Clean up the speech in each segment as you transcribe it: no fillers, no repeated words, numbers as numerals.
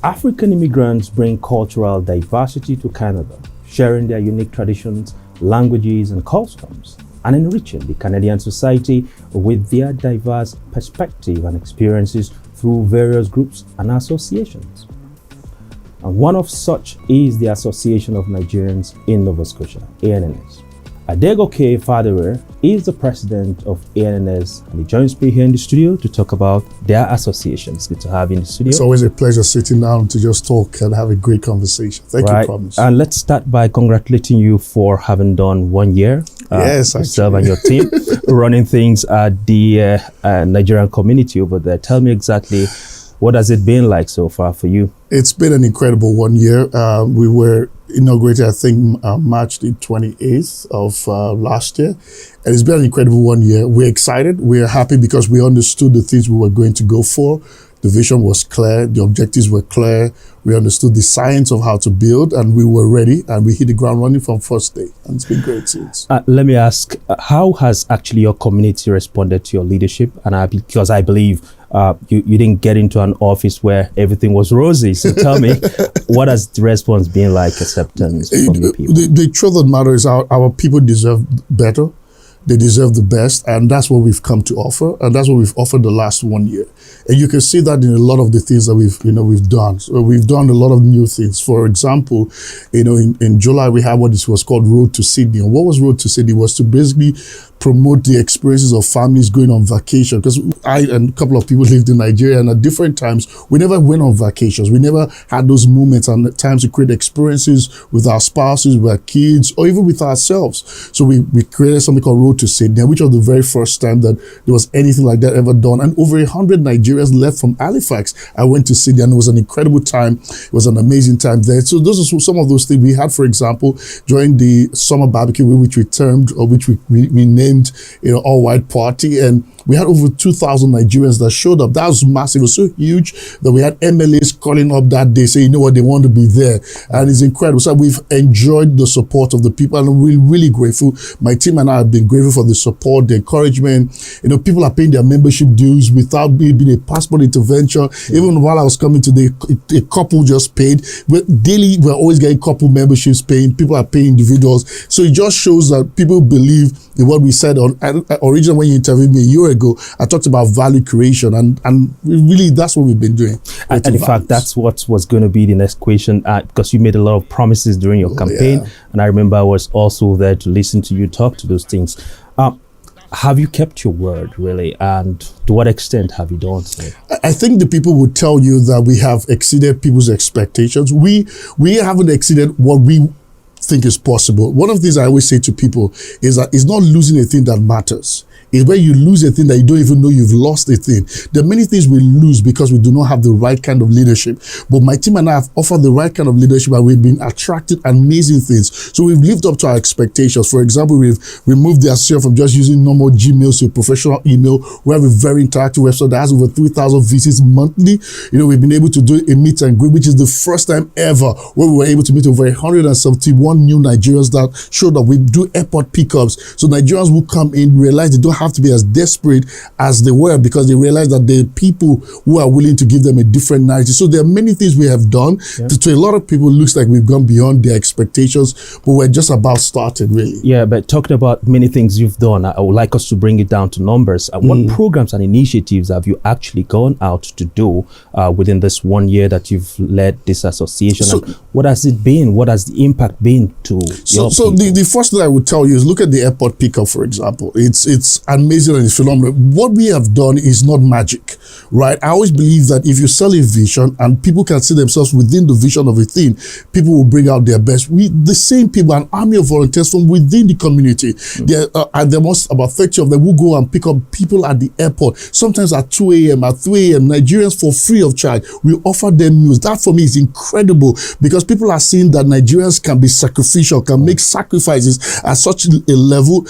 African immigrants bring cultural diversity to Canada, sharing their unique traditions, languages, and customs, and enriching the Canadian society with their diverse perspective and experiences through various groups and associations. And one of such is the Association of Nigerians in Nova Scotia, ANNS. Adegoke Fadere is the president of ANNS, and he joins me here in the studio to talk about their association. It's good to have you in the studio. It's always a pleasure sitting down to just talk and have a great conversation. Thank you, Promise. And let's start by congratulating you for having done 1 year. Yes, yourself and your team running things at the Nigerian community over there. Tell me exactly, what has it been like so far for you? It's been an incredible 1 year. We were inaugurated, I think, March the 28th of last year. And it's been an incredible 1 year. We're excited. We're happy because we understood the things we were going to go for. The vision was clear. The objectives were clear. We understood the science of how to build, and we were ready, and we hit the ground running from first day. And it's been great since. Let me ask, how has actually your community responded to your leadership? And because I believe you didn't get into an office where everything was rosy. So tell me, what has the response been like, acceptance from the people? The truth of the matter is our people deserve better. They deserve the best, and that's what we've come to offer, and that's what we've offered the last 1 year. And you can see that in a lot of the things that we've done. So we've done a lot of new things. For example, in July we had what was called Road to Sydney. And what was Road to Sydney was to basically promote the experiences of families going on vacation. Because I and a couple of people lived in Nigeria, and at different times we never went on vacations. We never had those moments and times to create experiences with our spouses, with our kids, or even with ourselves. So we created something called Road to Sydney, which was the very first time that there was anything like that ever done. And over 100 Nigerians left from Halifax. I went to Sydney, and it was an incredible time. It was an amazing time there. So those are some of those things we had. For example, during the summer barbecue, which we termed, or which we named, all white party, and we had over 2,000 Nigerians that showed up. That was massive. It was so huge that we had MLAs calling up that day saying, they want to be there. And it's incredible. So we've enjoyed the support of the people, and we're really grateful. My team and I have been grateful for the support, the encouragement. People are paying their membership dues without being a passport intervention. Yeah. Even while I was coming today, a couple just paid. Daily, we're always getting couple memberships paying. People are paying individuals. So it just shows that people believe in what we said originally when you interviewed me a year ago. I talked about value creation, and really that's what we've been doing. And in fact, that's what was going to be the next question, because you made a lot of promises during your campaign, yeah. And I remember I was also there to listen to you talk to those things. Have you kept your word, really? And to what extent have you done so? I think the people would tell you that we have exceeded people's expectations. We haven't exceeded what we think is possible. One of the things I always say to people is that it's not losing a thing that matters. It's when you lose a thing that you don't even know you've lost a thing. There are many things we lose because we do not have the right kind of leadership. But my team and I have offered the right kind of leadership, and we've been attracting amazing things. So we've lived up to our expectations. For example, we've removed the association from just using normal Gmail to a professional email. We have a very interactive website that has over 3,000 visits monthly. We've been able to do a meet and greet, which is the first time ever where we were able to meet over 171 new Nigerians that showed up. We do airport pickups. So Nigerians who come in realize they don't have to be as desperate as they were, because they realize that there are people who are willing to give them a different narrative. So there are many things we have done. Yeah. To a lot of people, it looks like we've gone beyond their expectations, but we're just about started, really. Yeah, but talking about many things you've done, I would like us to bring it down to numbers. What programs and initiatives have you actually gone out to do within this 1 year that you've led this association? So, and what has it been? What has the impact been to your people? The first thing I would tell you is look at the airport pickup, for example. It's amazing and it's phenomenal. What we have done is not magic, right? I always believe that if you sell a vision and people can see themselves within the vision of a thing, people will bring out their best. The same people, an army of volunteers from within the community, there must about 30 of them who go and pick up people at the airport, sometimes at 2 a.m., at 3 a.m., Nigerians for free of charge. We offer them meals. That for me is incredible, because people are seeing that Nigerians can be sacrificial, can make sacrifices at such a level.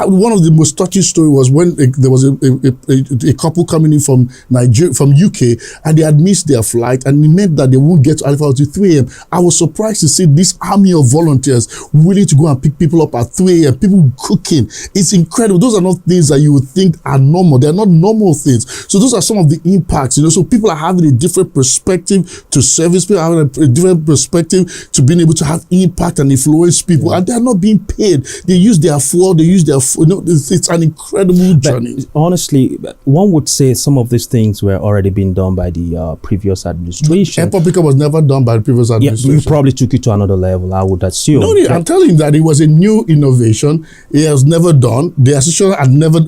One of the most touching stories story was when there was a couple coming in from Nigeria, from UK, and they had missed their flight, and it meant that they won't get to Halifax till 3 a.m. I was surprised to see this army of volunteers willing to go and pick people up at 3 a.m. People cooking. It's incredible. Those are not things that you would think are normal. They're not normal things. So those are some of the impacts, so people are having a different perspective to service, people are having a different perspective to being able to have impact and influence people, and they're not being paid. They use their fuel, they use their, it's an incredible journey. But honestly, one would say some of these things were already being done by the previous administration. Airport pickup was never done by the previous administration. Yeah, we probably took it to another level, I would assume. No, I'm telling you that it was a new innovation. It was never done. The association had never.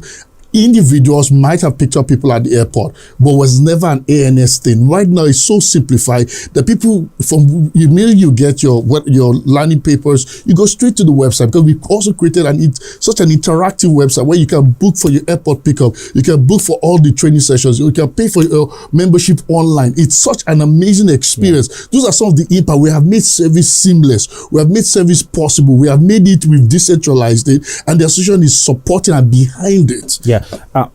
Individuals might have picked up people at the airport, but was never an ANS thing. Right now, it's so simplified that people, from the minute you get your landing papers, you go straight to the website, because we've also created such an interactive website where you can book for your airport pickup, you can book for all the training sessions, you can pay for your membership online. It's such an amazing experience. Yeah. Those are some of the impact. We have made service seamless. We have made service possible. We have made it, we've decentralized it, and the association is supporting and behind it. Yeah.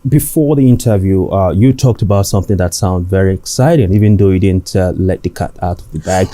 Before the interview, you talked about something that sounds very exciting, even though you didn't let the cat out of the bag.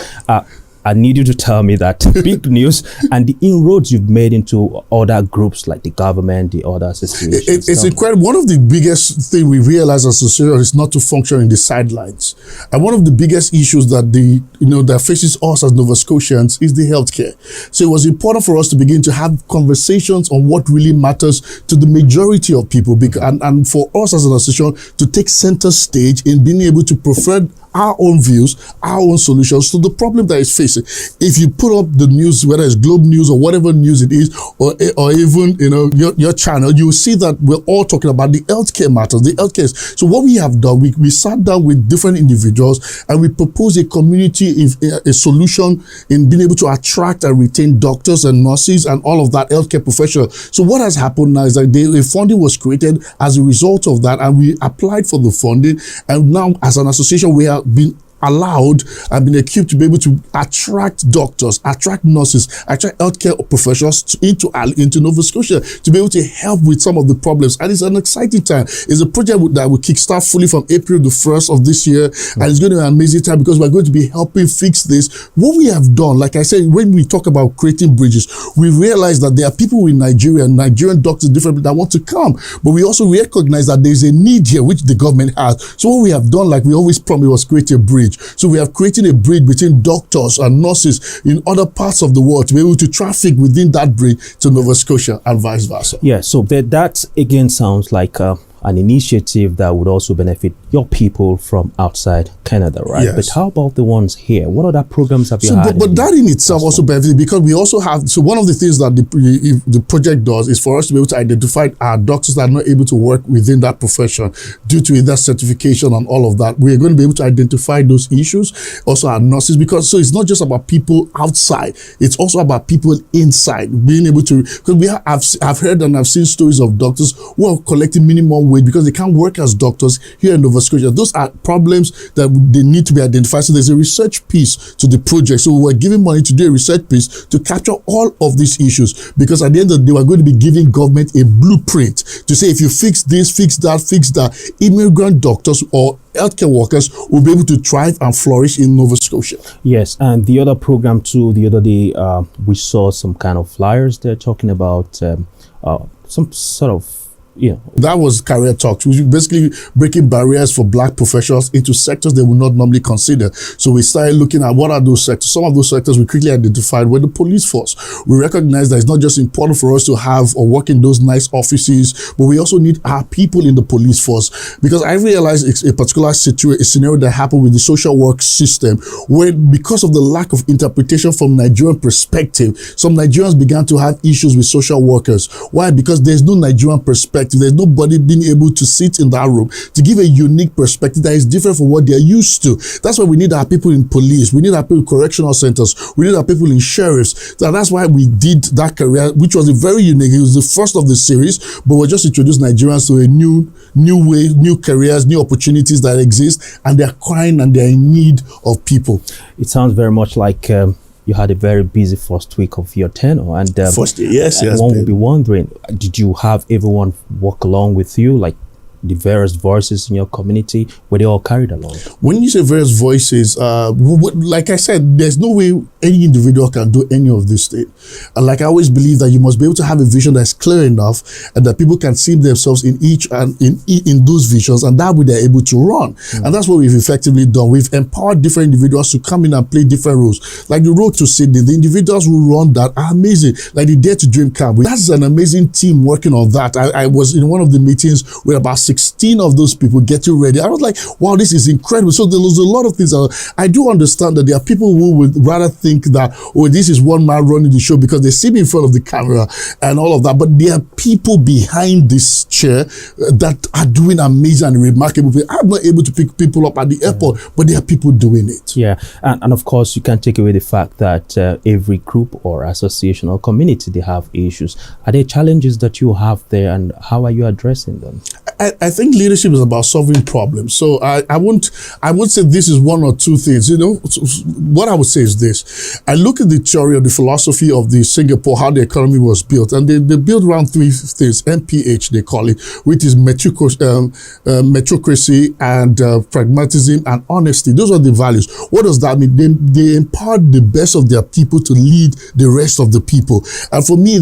I need you to tell me that big news and the inroads you've made into other groups like the government, the other associations. It's incredible. One of the biggest things we realize as a association is not to function in the sidelines. And one of the biggest issues that that faces us as Nova Scotians is the healthcare. So it was important for us to begin to have conversations on what really matters to the majority of people, and for us as an association to take center stage in being able to prefer our own views, our own solutions to the problem that is facing. If you put up the news, whether it's Globe News or whatever news it is, or even your channel, you will see that we're all talking about the healthcare matters, the healthcare. So what we have done, we sat down with different individuals and we proposed a community, a solution in being able to attract and retain doctors and nurses and all of that healthcare professionals. So what has happened now is that the funding was created as a result of that, and we applied for the funding, and now as an association we have been allowed and been equipped to be able to attract doctors, attract nurses, attract healthcare professionals into Nova Scotia to be able to help with some of the problems. And it's an exciting time. It's a project that will kickstart fully from April the 1st of this year. And it's going to be an amazing time because we're going to be helping fix this. What we have done, like I said, when we talk about creating bridges, we realize that there are people in Nigeria, Nigerian doctors, different that want to come. But we also recognize that there's a need here, which the government has. So what we have done, like we always promised, was create a bridge. So we have created a bridge between doctors and nurses in other parts of the world to be able to traffic within that bridge to Nova Scotia and vice versa. Yeah, so that again sounds like an initiative that would also benefit your people from outside Canada, right? Yes. But how about the ones here? What other programs have you had? But that in itself also benefits, because we also have, so one of the things that the project does is for us to be able to identify our doctors that are not able to work within that profession due to either certification and all of that. We're going to be able to identify those issues, also our nurses, because so it's not just about people outside, it's also about people inside, being able to, because I've heard and I've seen stories of doctors who are collecting minimum wage because they can't work as doctors here in Nova Scotia. Those are problems that they need to be identified. So there's a research piece to the project. So we're giving money to do a research piece to capture all of these issues, because at the end of the day, we're going to be giving government a blueprint to say, if you fix this, fix that, immigrant doctors or healthcare workers will be able to thrive and flourish in Nova Scotia. Yes, and the other program too, the other day, we saw some kind of flyers there talking about some sort of, that was Career Talks, which is basically breaking barriers for Black professionals into sectors they would not normally consider. So we started looking at what are those sectors. Some of those sectors we quickly identified were the police force. We recognize that it's not just important for us to have or work in those nice offices, but we also need our people in the police force. Because I realized it's a particular scenario that happened with the social work system, where because of the lack of interpretation from Nigerian perspective, some Nigerians began to have issues with social workers. Why? Because there's no Nigerian perspective. There's nobody being able to sit in that room to give a unique perspective that is different from what they're used to. That's why we need our people in police. We need our people in correctional centers. We need our people in sheriffs. So that's why we did that career, which was a very unique. It was the first of the series, but we just introduced Nigerians to a new way, new careers, new opportunities that exist, and they're crying and they're in need of people. It sounds very much like you had a very busy first week of your tenure, and First year, yes, one would be wondering, did you have everyone work along with you, like the various voices in your community? Were they all carried along? When you say various voices, like I said, there's no way any individual can do any of this thing. And like I always believe that you must be able to have a vision that's clear enough and that people can see themselves in each and in those visions, and that way they're able to run. And that's what we've effectively done. We've empowered different individuals to come in and play different roles. Like the Road to Sydney, the individuals who run that are amazing. Like the Dare to Dream camp, that's an amazing team working on that. I was in one of the meetings with about 16 of those people getting ready. I was like, wow, this is incredible. So there was a lot of things. I do understand that there are people who would rather think that, oh, this is one man running the show because they see me in front of the camera and all of that. But there are people behind this chair that are doing amazing and remarkable things. I'm not able to pick people up at the airport, but there are people doing it. Yeah, and of course, you can't take away the fact that every group or association or community, they have issues. Are there challenges that you have there, and how are you addressing them? I think leadership is about solving problems. So I won't say this is one or two things. You know, what I would say is this. I look at the theory or the philosophy of the Singapore, how the economy was built, and they built around three things, MPH they call it, which is meritocracy and pragmatism and honesty. Those are the values. What does that mean? They impart the best of their people to lead the rest of the people. And for me,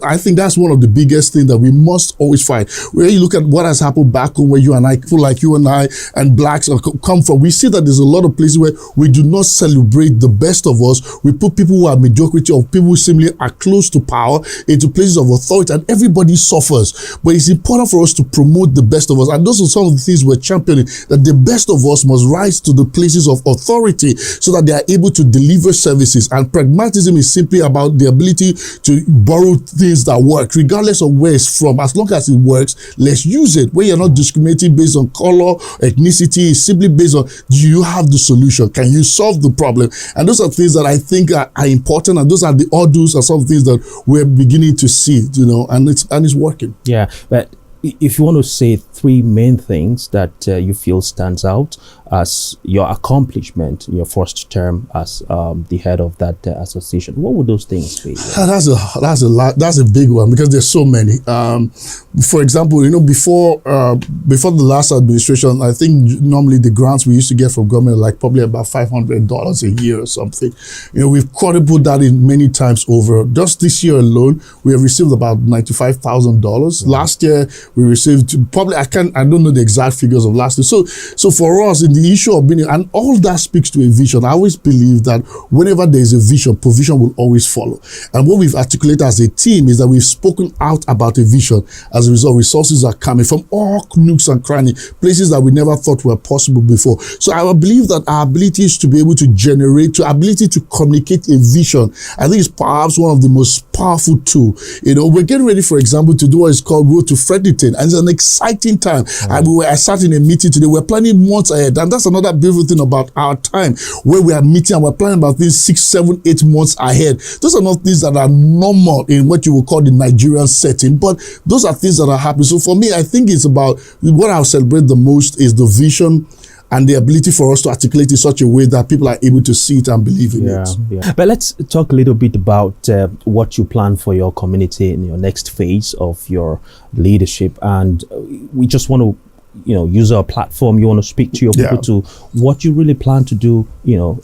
I think that's one of the biggest things that we must always fight. Where you look at what has happened back home, where you and I, people like you and I and blacks come from, we see that there's a lot of places where we do not celebrate the best of us. We put people who are mediocrity or people who simply are close to power into places of authority, and everybody suffers. But it's important for us to promote the best of us, and those are some of the things we're championing, that the best of us must rise to the places of authority so that they are able to deliver services. And pragmatism is simply about the ability to borrow things that work, regardless of where it's from. As long as it works, let's use it. Where you're not discriminating based on color, ethnicity, it's simply based on, do you have the solution? Can you solve the problem? And those are things that I think are important, and those are the odds are some things that we're beginning to see, you know, and it's working. Yeah, but if you want to say three main things that you feel stands out as your accomplishment in your first term as the head of that association, what would those things be? That's a big one, because there's so many. For example, you know, before the last administration, I think normally the grants we used to get from government are like probably about $500 a year or something. You know, we've quadrupled that in many times over. Just this year alone, we have received about $95,000. Last year we received probably, I don't know the exact figures of last year. So for us, in the issue of being, and all that speaks to a vision. I always believe that whenever there is a vision, provision will always follow. And what we've articulated as a team is that we've spoken out about a vision. As a result, resources are coming from all nooks and crannies, places that we never thought were possible before. So I believe that our ability is to be able to generate, to ability to communicate a vision, I think is perhaps one of the most powerful tools. You know, we're getting ready, for example, to do what is called Road to Fredericton, and it's an exciting time. I sat in a meeting today. We're planning months ahead, and that's another beautiful thing about our time, where we are meeting and we're planning about things 6, 7, 8 months ahead. Those are not things that are normal in what you would call the Nigerian setting, but those are things that are happening. So for me, I think it's about, what I'll celebrate the most is the vision and the ability for us to articulate in such a way that people are able to see it and believe in it. Yeah. But let's talk a little bit about what you plan for your community in your next phase of your leadership. And we just want to, use our platform. You want to speak to your people to what you really plan to do,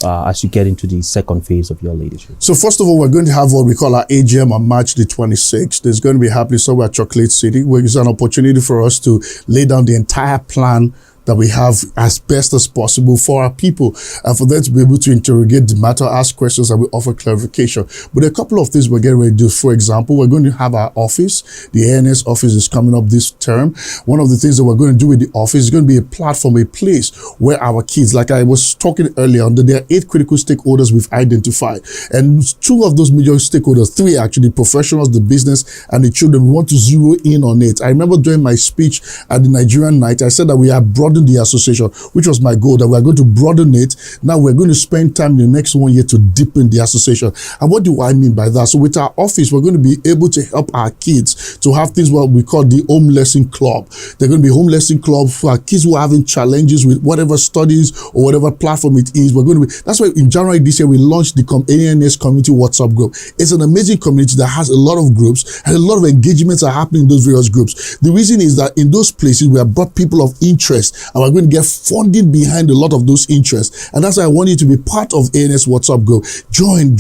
as you get into the second phase of your leadership. So first of all, we're going to have what we call our AGM on March the 26th. There's going to be happening somewhere at Chocolate City, where it's an opportunity for us to lay down the entire plan that we have as best as possible for our people, and for them to be able to interrogate the matter, ask questions, and we offer clarification. But there are a couple of things we're getting ready to do. For example, we're going to have our office. The ANS office is coming up this term. One of the things that we're going to do with the office is going to be a platform, a place where our kids, like I was talking earlier on, that there are 8 critical stakeholders we've identified. And 2 of those major stakeholders, 3 actually, professionals, the business, and the children, we want to zero in on it. I remember during my speech at the Nigerian night, I said that we have brought broaden the association, which was my goal, that we're going to broaden it. Now we're going to spend time in the next 1 year to deepen the association. And what do I mean by that? So with our office, we're going to be able to help our kids to have things what we call the home lesson club. They're going to be home lesson club for our kids who are having challenges with whatever studies or whatever platform it is. We're going to be, that's why in January this year, we launched the ANS community WhatsApp group. It's an amazing community that has a lot of groups and a lot of engagements are happening in those various groups. The reason is that in those places, we have brought people of interest and we're going to get funding behind a lot of those interests. And that's why I want you to be part of ANS WhatsApp group. Join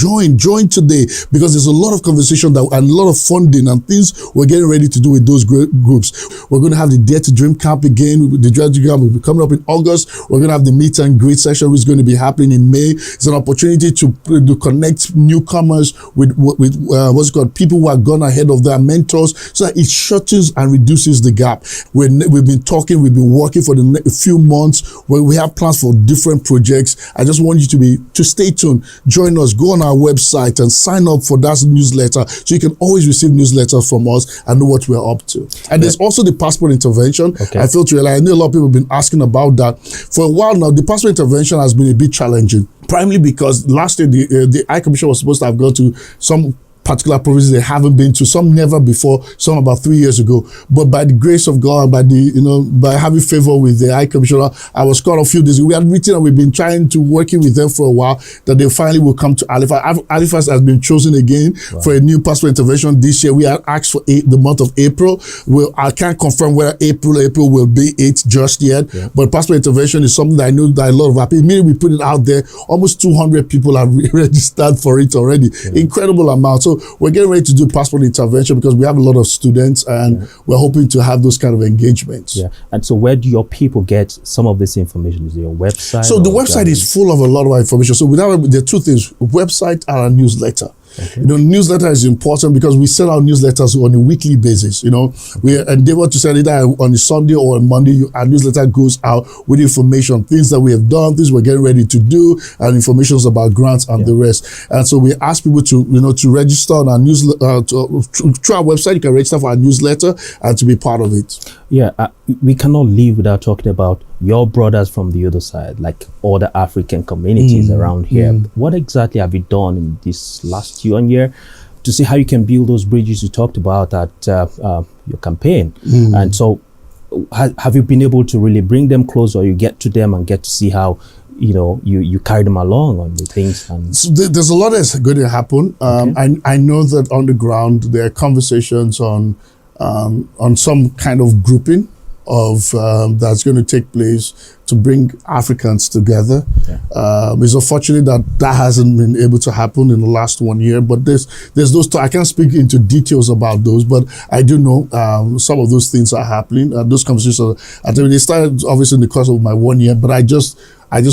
today, because there's a lot of conversation and a lot of funding and things we're getting ready to do with those groups. We're going to have the Dare to Dream camp again. The Dare to Dream camp will be coming up in August. We're going to have the meet and greet session, which is going to be happening in May. It's an opportunity to connect newcomers with what's called people who have gone ahead of their mentors, so that it shortens and reduces the gap. We've been talking, we've been working for the few months where we have plans for different projects. I just want you to stay tuned. Join us, go on our website and sign up for that newsletter so you can always receive newsletters from us and know what we're up to. And there's also the passport intervention. Okay. I feel to realize, I know a lot of people have been asking about that. For a while now, the passport intervention has been a bit challenging, primarily because last year the High Commission was supposed to have gone to some particular provinces they haven't been to, some never before, some about 3 years ago. But by the grace of God, by having favor with the High Commissioner, I was called a few days ago. We had written and we've been trying to working with them for a while that they finally will come to Halifax. Halifax has been chosen again for a new passport intervention this year. We had asked for the month of April. I can't confirm whether April will be it just yet, but passport intervention is something that I know that a lot of our people, immediately we put it out there, almost 200 people have registered for it already. Incredible amount. So we're getting ready to do passport intervention because we have a lot of students and we're hoping to have those kind of engagements. Yeah. And so where do your people get some of this information? Is it your website? So the website is full of a lot of information. So there are two things, website and a newsletter. Okay. Newsletter is important because we send out newsletters on a weekly basis. We endeavor to send it either on a Sunday or on Monday. Our newsletter goes out with information, things that we have done, things we're getting ready to do, and information about grants and the rest. And so we ask people to register on our newsletter through our website. You can register for our newsletter and to be part of it. Yeah, we cannot live without talking about your brothers from the other side, like all the African communities around here. What exactly have you done in this last year to see how you can build those bridges you talked about at your campaign? And so have you been able to really bring them close, or you get to them and get to see how you carry them along on the things? And so there's a lot that's going to happen. I know that on the ground there are conversations on some kind of grouping of that's going to take place to bring Africans together. It's unfortunate that hasn't been able to happen in the last 1 year, but there's those I can't speak into details about those, but I do know some of those things are happening. Those conversations they started obviously in the course of my 1 year, but I just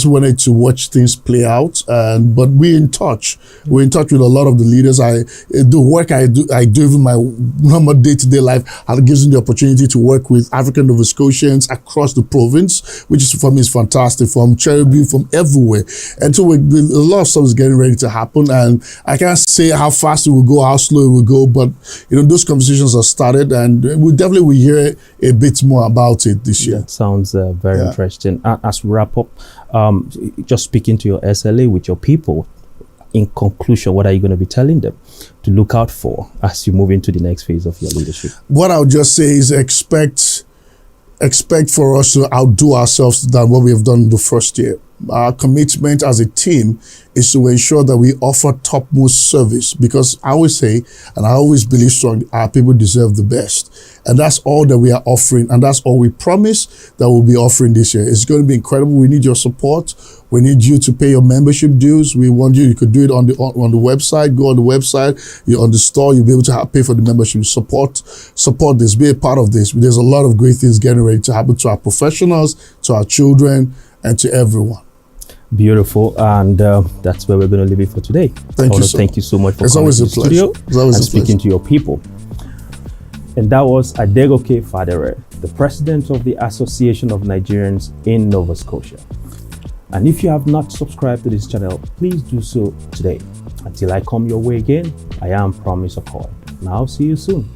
wanted to watch things play out. But we're in touch. We're in touch with a lot of the leaders. The work I do in my normal day-to-day life gives me the opportunity to work with African Nova Scotians across the province, which is for me is fantastic, from Cherubim, from everywhere. And so a lot of stuff is getting ready to happen. And I can't say how fast it will go, how slow it will go, but those conversations are started, and we definitely will hear a bit more about it this year. That sounds very interesting. As we wrap up, just speaking to your SLA with your people, in conclusion, what are you going to be telling them to look out for as you move into the next phase of your leadership? What I would just say is expect for us to outdo ourselves than what we have done in the first year. Our commitment as a team is to ensure that we offer topmost service, because I always say, and I always believe strongly, our people deserve the best. And that's all that we are offering. And that's all we promise that we'll be offering this year. It's going to be incredible. We need your support. We need you to pay your membership dues. We want you could do it on the website. Go on the website. You're on the store. You'll be able to pay for the membership. Support this. Be a part of this. There's a lot of great things getting ready to happen to our professionals, to our children, and to everyone. Beautiful, and that's where we're going to leave it for today. Thank you so much for coming to the studio and speaking to your people. And that was Adegoke Fadere, the president of the Association of Nigerians in Nova Scotia. And if you have not subscribed to this channel, please do so today. Until I come your way again, I am Promise Okoy. Now, see you soon.